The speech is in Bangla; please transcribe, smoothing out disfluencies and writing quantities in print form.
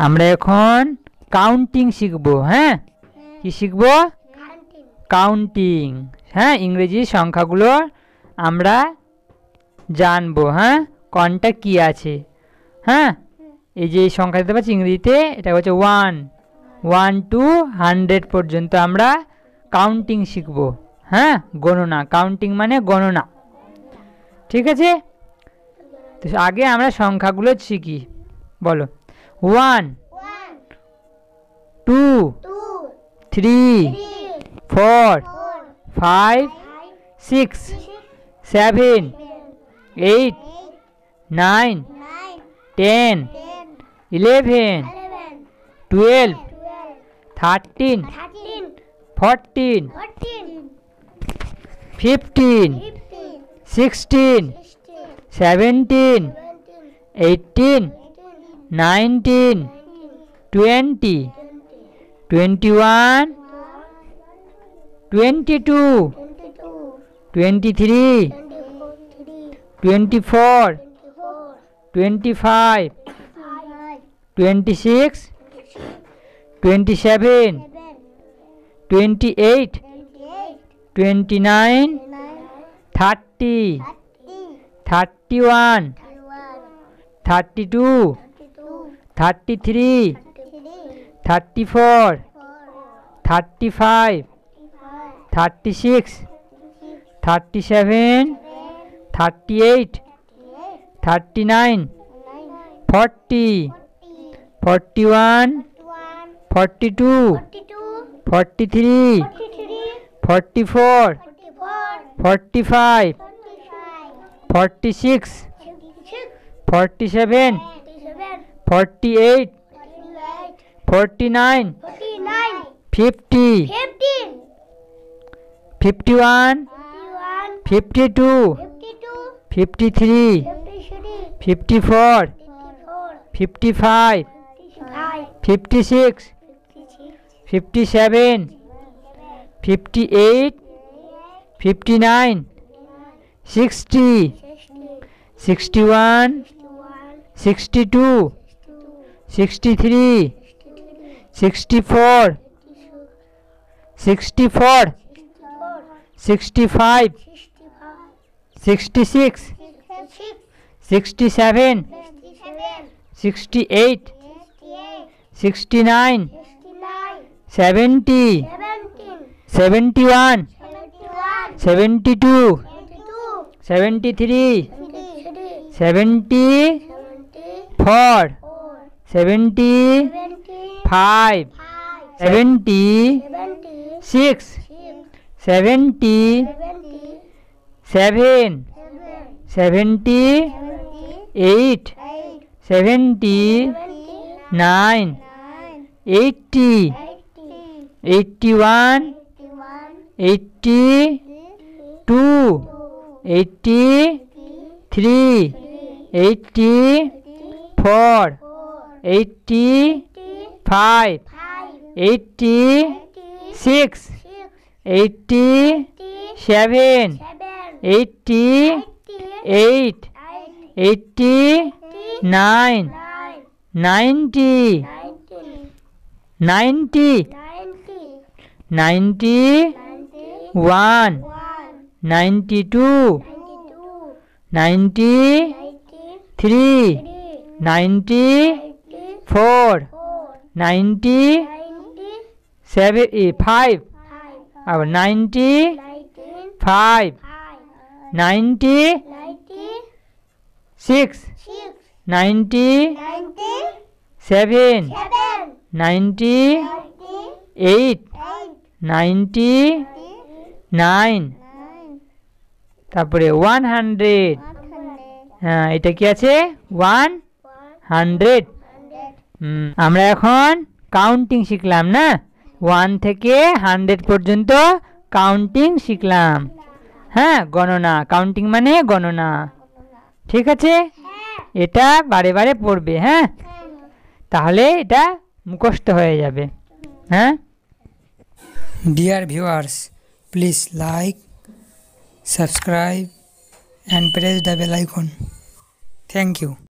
আমরা এখন কাউন্টিং শিখব। হ্যাঁ, কি শিখব? কাউন্টিং। হ্যাঁ, ইংরেজি সংখ্যাগুলো আমরা জানবো। হ্যাঁ, কোনটা কি আছে। হ্যাঁ, এই যে সংখ্যা দিতে পারছি ইংরেজিতে, এটা হচ্ছে 1 to 100 পর্যন্ত আমরা কাউন্টিং শিখব। হ্যাঁ, গণনা। কাউন্টিং মানে গণনা। ঠিক আছে, তো আগে আমরা সংখ্যাগুলো শিখি। বলো। 1 2 3 4 5 6 7 8 9 10 11 12 13 14 15 16 17 18 19 20 21 22 23 24 25 26 27 28 29 30 31 32 33 34 35 36 37 38 39 40 41 42 43 44 45 46 47 48 49 50 51 52 53 54 55 56 57 58 59 60 61 62 63 64 64 65 66 67 68 69 70 71 72 73 74 75 76 77 78 79 80 81 82 83 84 85 86 87 88 89 90 91 92 93 94 95 और 95 96 97 98 99 তারপরে 100। হ্যাঁ, এটা কি আছে? 100। আমরা এখন কাউন্টিং শিখলাম না, 1 থেকে 100 পর্যন্ত কাউন্টিং শিখলাম। হ্যাঁ, গণনা। কাউন্টিং মানে গণনা। ঠিক আছে, এটা বারে বারে পড়বে। হ্যাঁ, তাহলে এটা মুখস্থ হয়ে যাবে। হ্যাঁ, dear viewers, please like, subscribe and press the bell icon. Thank you.